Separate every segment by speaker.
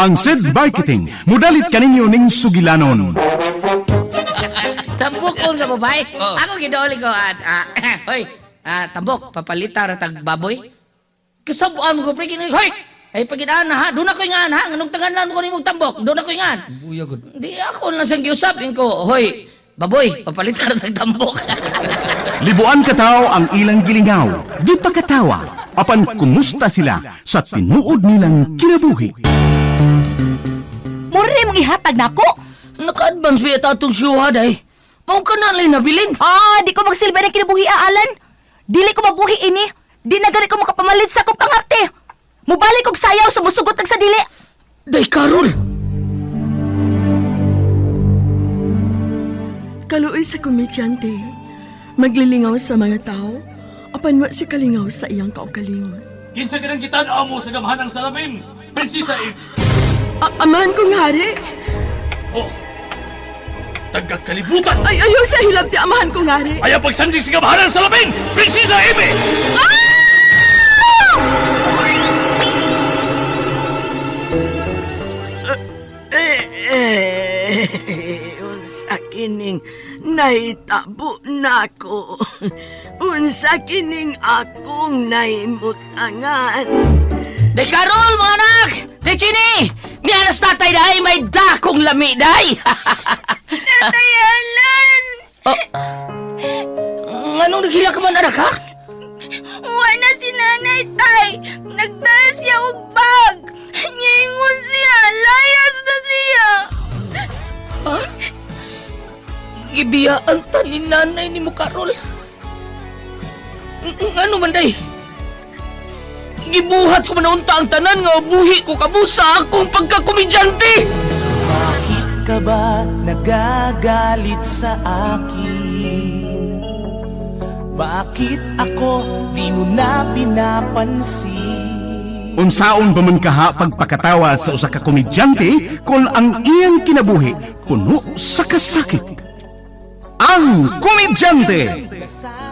Speaker 1: Ang SED Marketing, mudalit kaninyo ning sugilanon.
Speaker 2: Tambok ko nga babae.
Speaker 3: Oo.
Speaker 2: Ako gidauli ko at hoy, tambok papalita ra tag baboy. Kasabuan mo ko pre kini hoy. Ay pagidaan na ha, doon ako ingan ha, nganong tanganan ko nimong tambok, doon ako ingan.
Speaker 3: Buya gud.
Speaker 2: Di ako lang sang giusapin ko, hoy, baboy, papalita ra tag tambok.
Speaker 1: Libuan katao ang ilang gilingaw, di pa katawa, apan kumusta sila sa tinuod nilang kinabuhi.
Speaker 4: Mura rin mong ihatag na ako.
Speaker 2: Naka-advance ba ito itong syuha day? Mao ka na lang nabilin.
Speaker 4: Di ko magsilbi ng kinabuhi, Alan. Dili ko mabuhi ini. Di na gani ko makapamalit sa akong pangarte. Mubalik kog sayaw sa musugot sa dili.
Speaker 2: Day, Carol!
Speaker 5: Kaluoy sa komedyante, maglilingaw sa mga tao, apan wa si kalingaw sa iyang kaugalingon.
Speaker 6: Kinsa ganang gitan-aw mo sa gamhanang salamin, Prinsesa Eve.
Speaker 5: Amahan kong hari,
Speaker 6: Oh, tagakalibutan!
Speaker 5: ay ayaw sa hilab ti amahan kong hari.
Speaker 6: Ayaw pagsandig sa gamhanang salamin, Prinsesa Eve!
Speaker 5: Unsa kining naitabo nako. Unsa kining akong naimutangan.
Speaker 2: Day, Carol, mga anak! Day, Chini! Miyanas tatay dahi, may dakong lami dahi!
Speaker 5: Tatay Alan!
Speaker 2: Anong naghila ka man, anak, ha?
Speaker 4: Wala si nanay, tay. Nagdala siya og bag. Nyingon siya. Layas na siya.
Speaker 2: Ha? Ibiyaan ta ni nanay ni mo, Carol. Ano man, day? Gibuhat ko manaunta ang tanan nga buhi ko kabusa akong pagkakomedyante!
Speaker 7: Bakit ka ba nagagalit sa akin? Bakit ako di mo na pinapansin?
Speaker 1: Unsaon ba man kaha pagpakatawa sa usa ka komedyante kung ang iyang kinabuhi puno sa kasakit? Ang Komedyante!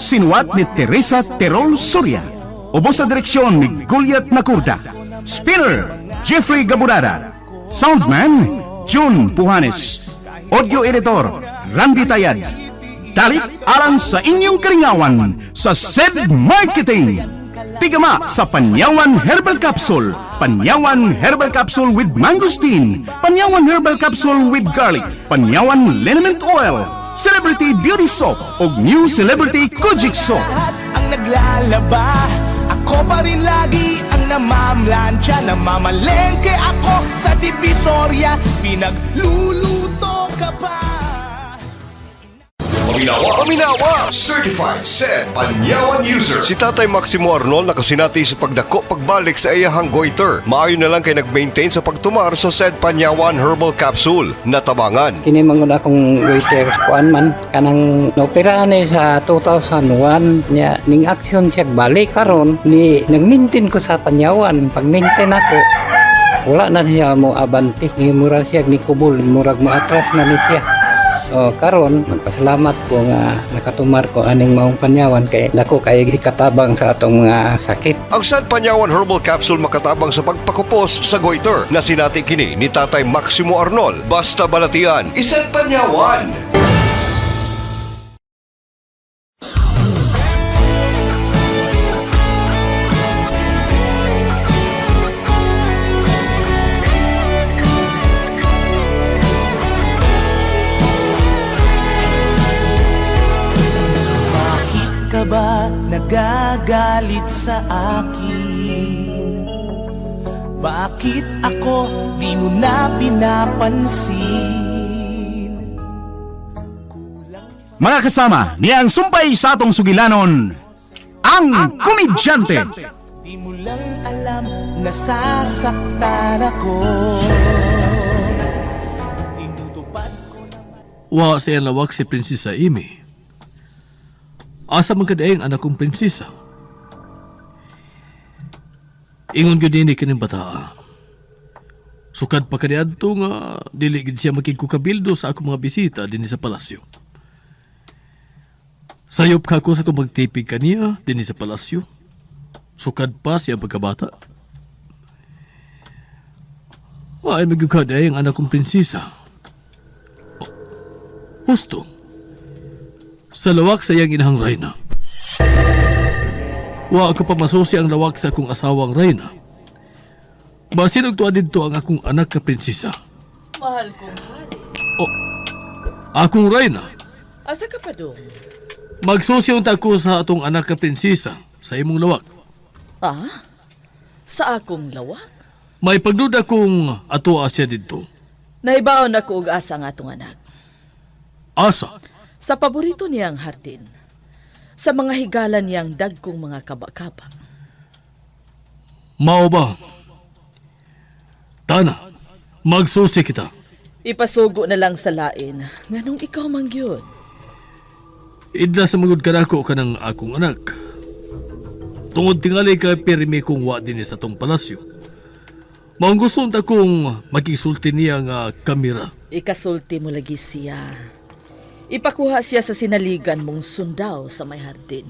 Speaker 1: Sinuwat ni Teresa Terol Soria. Ubos sa direksyon ni Goliath Macurda. Spinner, Jeffrey Gaburada. Soundman, June Puhanes. Audio editor, Randy Tayad. Dalit alang sa inyong karingawan sa SED Marketing. Pigama sa Panyawan Herbal Capsule. Panyawan Herbal Capsule with Mangosteen. Panyawan Herbal Capsule with Garlic. Panyawan Liniment Oil. Celebrity Beauty Soap o New Celebrity Kojic Soap.
Speaker 7: Lahat ang naglalaba, ako pa rin lagi ang namamlansya. Namamalengke ako sa Divisoria, pinagluluto ka pa.
Speaker 8: Paminawa! Certified SED Panyawan User. Si Tatay Maximo Arnol nakasinati sa pagdako pagbalik sa iyahang goiter. Maayo na lang kay nag-maintain sa pagtumar sa SED Panyawan Herbal Capsule. Natabangan.
Speaker 9: Kini manguna akong waiter kuan man kanang naoperahan ni sa 2001 nya ning action siya balik karon ni nag-maintain ko sa Panyawan. Pag maintain ako wala na siya mo abanti ni mura siya ni kubol murag mo atras na ni siya. Karon nagpasalamat ko nga nakatumar ko aning maong Panyawan kay dako kay ikatabang sa atong mga sakit.
Speaker 8: Ang SED Panyawan Herbal Capsule makatabang sa pagpakupos sa goiter na sinati kini ni Tatay Maximo Arnol. Basta balatian, SED Panyawan!
Speaker 7: Ka ba nagagalit sa akin? Bakit ako di mo na pinapansin?
Speaker 1: Mga kasama, niyang sumpay sa atong sugilanon, ang Komedyante.
Speaker 7: Di mo lang alam, nasasaktan ako. Tinutupad ko naman.
Speaker 6: Wa siya lawak si Prinsesa Amy. Asa man kadaing anak kong prinsesa. Ingon gyud dinhi kining bata. Sukad pa kaniadto nga dili gid siya makigkukabildo sa akong mga bisita dinhi sa palasyo. Sayop ka ko sa kung magtipig kaniya dinhi sa palasyo. Sukad pa siya pagkabata. Ay, magkakaday ang anak kong prinsesa. Oh, husto. Sa lawak sa iyang inahang Reyna. Wa ako pa masusi ang lawak sa akong asawang Reyna. Basin og tuwa dito ang akong anak na prinsesa.
Speaker 3: Mahal kong hari.
Speaker 6: Oh, akong Reyna.
Speaker 3: Asa ka pa dong?
Speaker 6: Magsusiyon ta ko sa atong anak na prinsesa sa imong lawak.
Speaker 3: Ah? Sa akong lawak?
Speaker 6: May pagduda kong ato siya dito.
Speaker 3: Naibaon na ko og asa nga atong anak.
Speaker 6: Asa?
Speaker 3: Sa paborito niyang hardin. Sa mga higalan niyang dagkong mga kaba-kaba.
Speaker 6: Mao ba? Tana, magsusi kita.
Speaker 3: Ipasugo na lang sa lain. Nganong ikaw mangyod?
Speaker 6: Idla sa magod ka nako ka ng akong anak. Tungod tingali ka pirmi kong wa din sa tong palasyo. Maong gusto ta kong magkisulti niya nga kamera.
Speaker 3: Ikasulti mo lagi siya. Ipakuha siya sa sinaligan mong sundaw sa may hardin.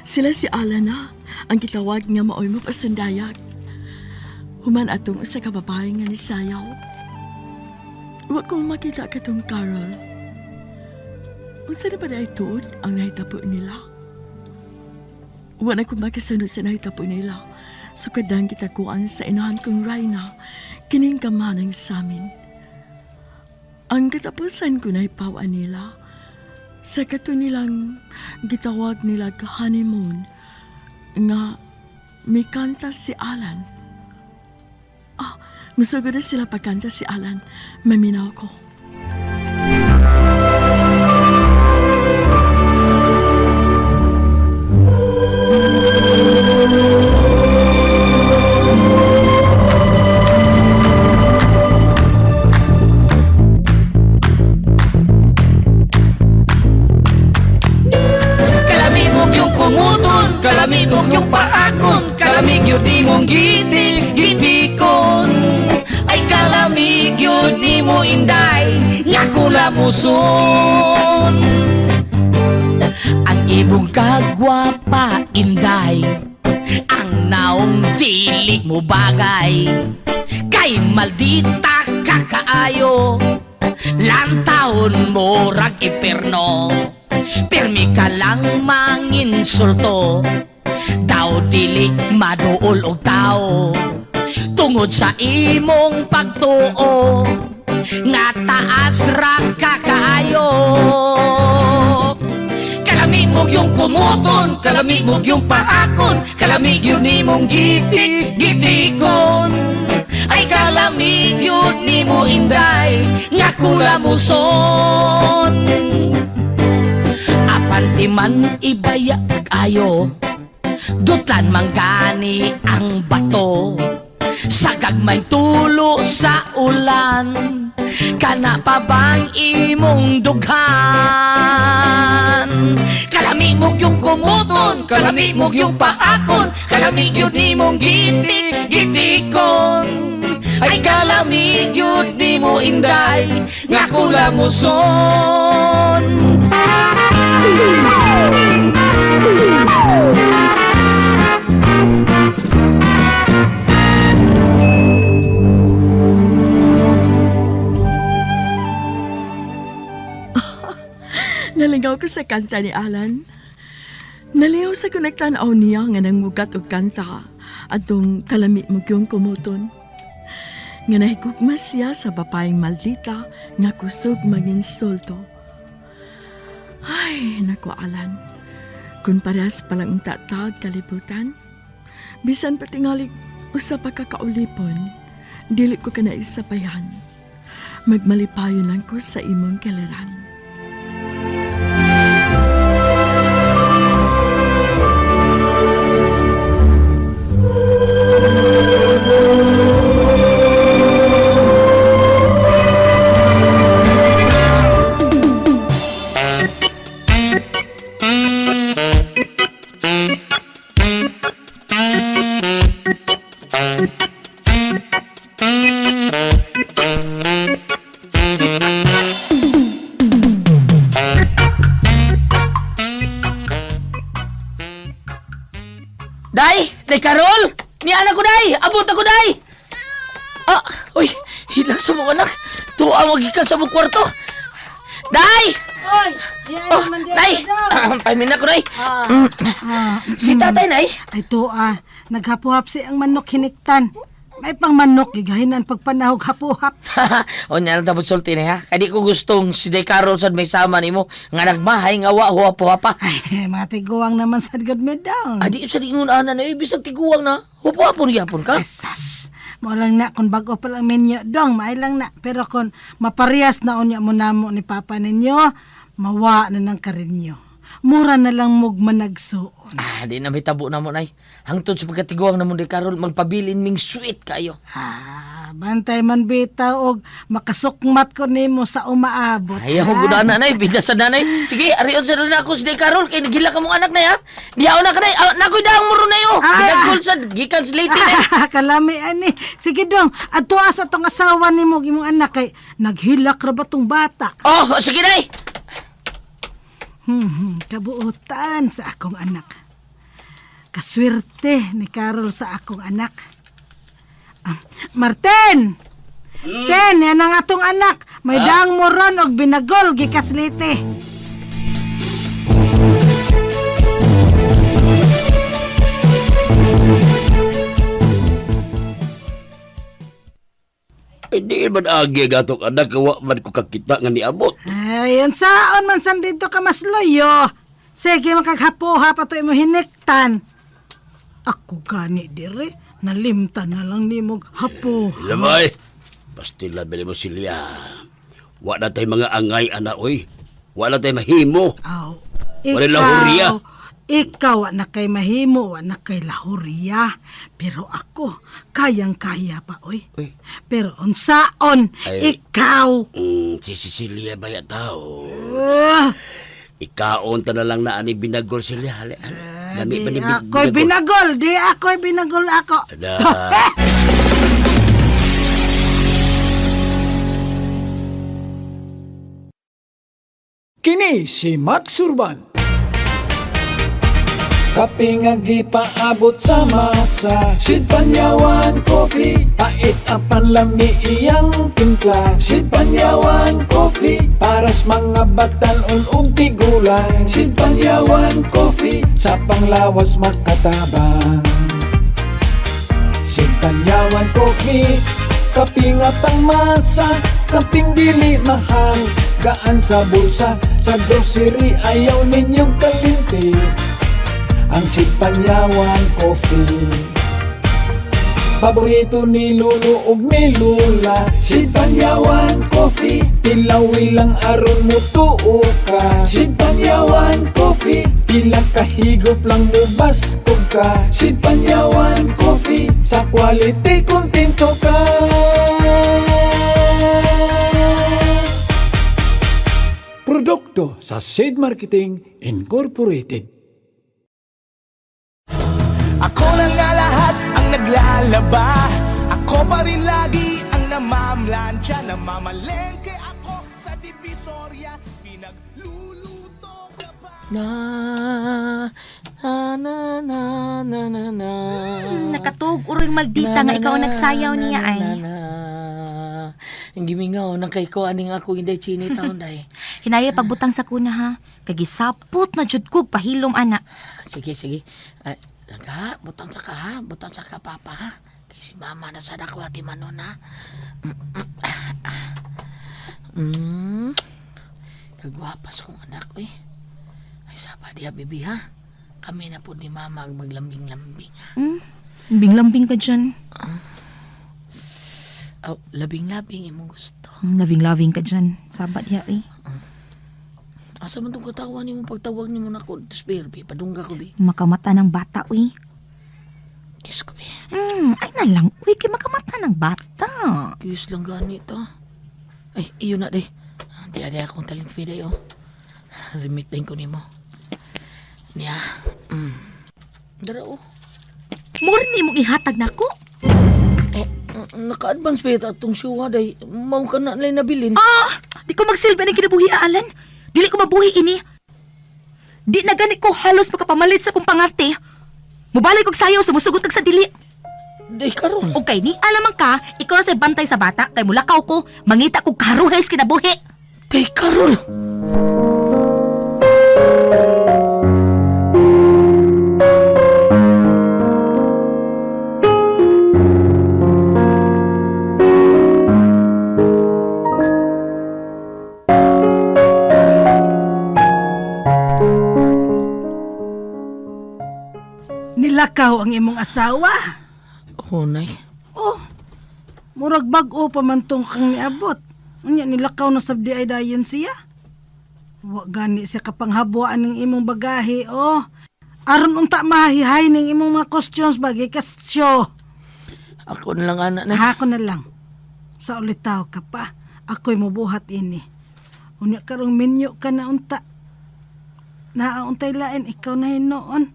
Speaker 5: Sila si Alana, ang gitawag nga maoy mo pasandayag. Human atong usa ka babae nga ni sayaw. Wa ko makita katong Carol. Unsa na ba na ituod ang nahitapo nila? Wa na ko makasunod sa nahitapo nila. Sukadang kita kuan sa inahan kong Reyna, kining kamanang samin. Ang katapusan ko na ipawa nila. Sa kato nilang gitawag nila ka honeymoon nga may kanta si Alan. Masugod na sila pagkanta si Alan. Maminaw ko.
Speaker 2: Kalamibog yung kumudon, kalamibog yung paakon, kalamig yun di mong gitikon. Ay kalamig yun ni mo inday, nga kulamuson. Ang ibong kagwapa inday, ang naong dili mo bagay. Kay maldita kakaayo, lantaon mo rag iperno. Pirmi ka lang manginsulto, daw dili maduol og tao. Tungod sa imong pagtuo, nga taas ra ka kaayo. Kalamig mo yung kumuton, kalamig mo yung paakon, kalamig yun ni mong gitikon. Ay kalamig yun ni mo inday, nga kulamuson. Apanti man ibaya ayo, dutan manggani ang bato. Sagag may tulo sa ulan, kana pa bang imong dughan? Kalamig mo yung kumuton, kalamig mo yung paakon, kalamig yun ni mong gitikon. Ay kalamig yun ni mo inday, nga kulamuson.
Speaker 5: Naligaw ko sa kanta ni Alan. Naligaw sa kunagtanaw niya nga nang mugat og kanta atong kalami mo yung kumuton. Nga nahigugma siya sa babaeng maldita nga kusog manginsulto. Ay, naku Alan. Kung parehas palang tatag kalibutan, bisan patingalig usa pa kakaulipon, dili ko ka na isapayan. Magmalipayon lang ko sa imong kaliran.
Speaker 2: Day Carol! Ni anak ko, day! Abot ako, day! Ah, uy, hilang sa mga anak. Tuwa magikan sa mong kwarto. Day!
Speaker 10: Oy,
Speaker 2: Oh, day! Pahimin ko, day. Si tatay, day.
Speaker 10: Ay to naghapuhap si ang manok hiniktan. May pang manok gigahinan pagpanahog hapuhap.
Speaker 2: O niya lang tapos sulti na ha. Kaya di ko gustong si Day Carol sad may sama ni mo. Nga nagmahay nga wa huwa pa.
Speaker 10: Ay, matiguang naman sa good me down.
Speaker 2: Adi sa dingunan na ibisag tiguang na. Huwa ni yapon ka.
Speaker 10: Esas. Mo lang na kung bago pa lang minyo dong, may lang na. Pero kung maparehas na unya mo namo ni papa ninyo, mawa na ng karinyo. Mura na lang mog managsuon.
Speaker 2: Di na may tabo na mo, nay. Hangtod sa pagkatiguang na mo, Day Carol, magpabilin ming sweet kayo.
Speaker 10: Bantay man bitaw og makasukmat ko nimo sa umaabot.
Speaker 2: Ayaw mo guna nanay, bidas sa nanay. Sige, ariyon sa na ako si Day Carol, kaya nagila ka mong anak na ya. Diyaw na ka na, nakoy daang muro na yo. Pinagkul sa gikan sa late na.
Speaker 10: Kalami ani. Sige dong, adto sa tong asawa nimo gimong anak kay naghilak ra ba tong bata.
Speaker 2: Oh, sige, nay.
Speaker 10: Kabuutan sa akong anak. Kaswerte ni Carol sa akong anak. Martin! Ten, yan ang atong anak. May daang moron og binagol gikaslite.
Speaker 11: Hindi man agi gatong anak kawa man ko kakita nga niabot.
Speaker 10: Ayan saon man san dito ka mas loyo. Sige makaghapuha pa to imo hiniktan. Ako gani dire, nalimtan na lang nimo hapo.
Speaker 11: Lamay, pastila ba mo silya. Wa na tay mga angay ana oy. Wa na tay mahimo.
Speaker 10: Aw,
Speaker 11: Wala lahurya.
Speaker 10: Ikaw na kay mahimo, wa na kay lahurya. Pero ako, kayang-kaya pa, oy. Pero unsaon,
Speaker 11: Ay.
Speaker 10: ikaw.
Speaker 11: Si Cecilia ba ya tao?
Speaker 10: Ah,
Speaker 11: Ikaon ta na lang na ani binagol silya.
Speaker 10: di ako'y binagol, di ako'y binagol ako.
Speaker 11: Ada.
Speaker 12: Kini si Max Urban. Kape nga gipaabot sa masa, Sid Panyawan Coffee, pait apan lami iyang timpla. Sid Panyawan Coffee, paras mga batan-on ug tigulang. Sid Panyawan Coffee, sa panglawas makatabang. Sid Panyawan Coffee, kape nga pangmasa, kaping dili mahal, gaan sa bulsa, sa grocery ayaw ninyong kalinti. Ang Sid Panyawan Coffee, paborito ni Lolo ug ni Lula. Sid Panyawan Coffee, tilawi lang aron mo tuo ka. Sid Panyawan Coffee, pila kahigop lang mo baskog ka. Sid Panyawan Coffee, sa quality kontento ka. Produkto sa Sid Marketing Incorporated.
Speaker 7: Ako na nga lahat ang naglalaba. Ako pa rin lagi ang namamlansya. Namamalengke ako sa Divisoria. Pinagluluto ka pa.
Speaker 4: Nakatug uring maldita nga ikaw ang nagsayaw niya ay.
Speaker 2: Ang gimingaw nang kay ko aning ako hindi chini taon day.
Speaker 4: Hinaya pagbutang sa kuna ha. Kagisapot na jud kog pahilom ana.
Speaker 2: Sige, sige. Langka, butang sa ka ha. Butang sa ka, papa ha. Kay si mama na sa dako ati manon ha. Kagwapas kong anak, eh. Ay, sapa diya, bibi ha. Kami na po ni mama ang maglambing-lambing ha.
Speaker 4: Lambing-lambing ka dyan.
Speaker 2: Oh, labing-labing imong gusto.
Speaker 4: Loving-loving ka dyan. Sabat ya eh.
Speaker 2: Asa man itong katawan ni mo pagtawag ni mo na ko, Sperby, padungga ko, bi.
Speaker 4: Makamata ng bata, uy.
Speaker 2: Kiss ko, bi.
Speaker 4: Ay na lang, uy, kay makamata ng bata.
Speaker 2: Kiss lang ganito. Ay, iyo na, day. Di ada akong talent fee, day, oh. Remit din ko ni mo. Niya. Dara, oh.
Speaker 4: More ni mong ihatag na ako.
Speaker 2: Naka-advance pa itong show, day. Mau ka na nalay nabilin.
Speaker 4: Di ko magsilbi ng kinabuhi, Alan. Dili ko mabuhi ini. Di na gani ko halos makapamalit sa kong pangarte. Mubalik og sayaw sa musugot kag sa dili.
Speaker 2: Day karon.
Speaker 4: Okay, ni alamang ka, ikaw na sa bantay sa bata, kay mulakaw ko, mangita kog karuhes kinabuhi.
Speaker 2: Day karon.
Speaker 10: Nilakaw ang imong asawa.
Speaker 2: Oh, nay.
Speaker 10: Oh, murag bag-o pa man tong kang niabot. Unya nilakaw na sabdi ay dayon siya. Wa gani siya kapanghabuan ng imong bagahe, oh. Aron unta mahihay ng imong mga costumes bagay kasyo.
Speaker 2: Ako na lang anak na.
Speaker 10: Ako na lang. Sa ulitaw ka pa. Ako'y mabuhat ini. Unya karong minyo ka na unta. Naauntay lain, ikaw na hinoon.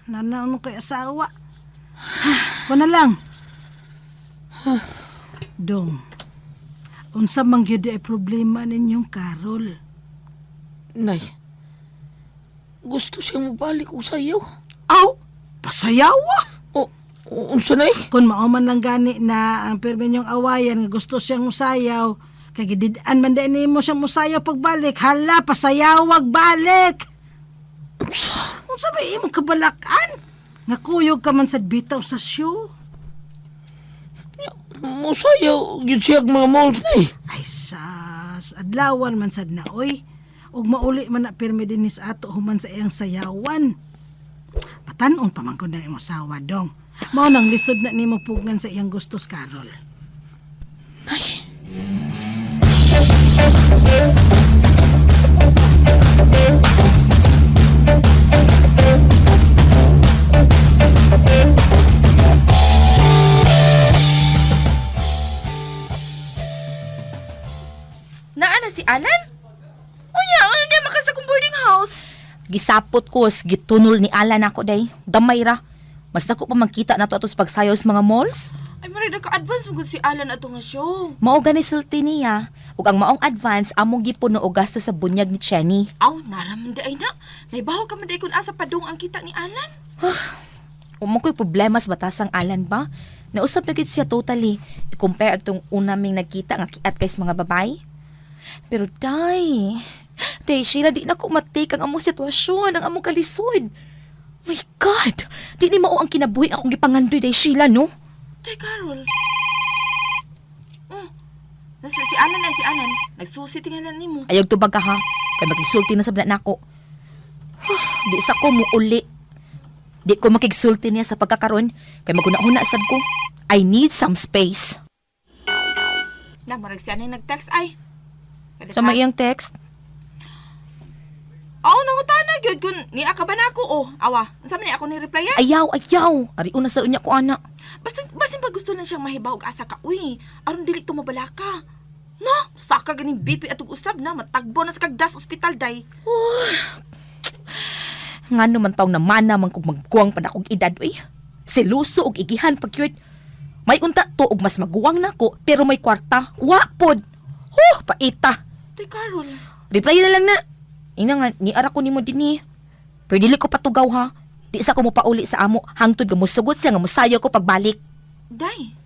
Speaker 10: Nanaon kay asawa. Ako na lang. Dong, unsa man gyud ay problema ninyong Carol?
Speaker 2: Nay. Gusto siyang mabalik og sayaw.
Speaker 10: Aw, pasayawa?
Speaker 2: Unsa nay?
Speaker 10: Kung mauman lang gani na ang pirmi niyong awayan nga gusto siyang musayaw, kay gididaan man din nimo siyang musayaw pagbalik, hala pasayawag balik. Unsa ba imong kabalakan? Nga kuyog ka man sad bitaw sa show.
Speaker 2: Musayaw gyud siya mga malls nay.
Speaker 10: Ay sas, adlawan man sad na oy. Ug mauli man na pirmi dinis ato human sa iyang sayawan. Patanon pa man ko na imong sawa dong. Mao nang lisod na nimo pugngan sa iyang gustos, Carol.
Speaker 2: Nay.
Speaker 3: Naa na si Alan? Unya, ano niya makasakong boarding house?
Speaker 4: Gisapot ko, gitunol ni Alan ako day. Gamay ra. Mas dako pa magkita na to atos pagsayaw sa mga malls.
Speaker 3: Ay, maray naka-advance mo si Alan ato nga show.
Speaker 4: Mao gani sulti niya. Ug ang maong advance among gipuno og gasto sa bunyag ni Chenny.
Speaker 3: Aw, naraman di ay na. Naibaho ka man di kung asa padung ang kita ni Alan.
Speaker 4: Umo ko'y problema sa batasang Alan ba? Nausap na gid siya totally. I-compare atong una ming nagkita nga kiat kay sa mga babay. Pero day Sheila, di na ko matake ang among sitwasyon, ang among kalisod. My God! Di ni mao ang kinabuhi akong gipangandoy, day Sheila, no?
Speaker 3: Day, Carol. Si Alan ay si Alan. Nagsusi tingalan ni mo.
Speaker 4: Ayog tubag ka ha. Kaya magigsulti na sa bala nako. Di sa ko mo uli. Di ko makigsulti niya sa pagkakaroon. Kaya maguna-una sad ko. I need some space.
Speaker 3: Na, marag siya na nag-text ay.
Speaker 4: Sa may iyang text?
Speaker 3: Nangutana gyud kun niya ka ba nako awa. Unsa man ni ako ni reply ya?
Speaker 4: Ayaw. Ari una sa unya ko ana.
Speaker 3: Basta ba gusto na siyang mahibaw og asa ka uy. Aron dili to mabalaka. No, saka ganing BP atog usab na matagbo na sa kagdas ospital day.
Speaker 4: Ngano man taong namana man kog magguwang pa na kog edad uy. Seluso og igihan pag may unta to og mas maguwang nako pero may kwarta. Wa pod. Paita.
Speaker 3: Day, Carol.
Speaker 4: Reply na lang na. Ina nga, niara ko nimo dinhi. Pero dili ko patugaw ha. Di sa ko mo pauli sa amo, hangtod nga musugot siya nga musayo ko pagbalik.
Speaker 3: Day.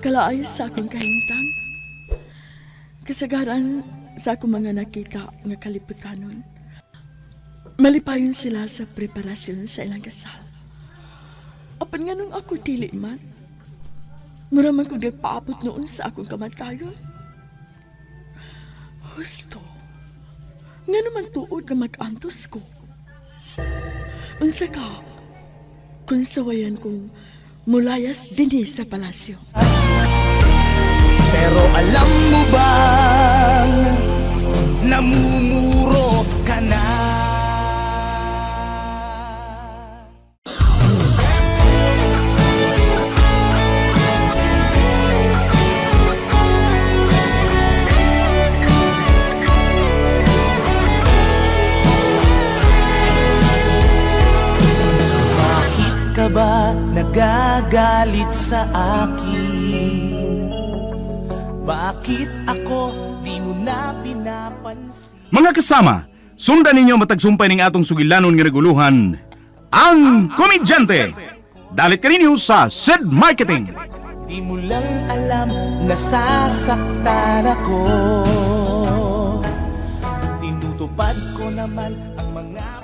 Speaker 5: Kalaay sa akong kahintang. Kasagaran sa akong mga nakita nga kaliputanon. Malipayon sila sa preparasyon sa ilang kasal. Apan nga nung ako dili man, muraman ko paabot noon sa akong kamatayon. Husto, nga naman tuod nga mag-antos ko. Unsa ka, kung sawayan kong mulayas dinhi sa palasyo.
Speaker 7: Pero alam mo bang namumuro ka na? nagagalit sa akin? Bakit ako di mo na pinapansin?
Speaker 1: Mga kasama, sundan ninyo matagsumpay ning atong sugilanon nga reguluhan, ang Komedyante. Dalit ka ninyo sa SED Marketing.
Speaker 7: Di mo lang alam, nasasaktan ako. Tinutupad ko naman ang mga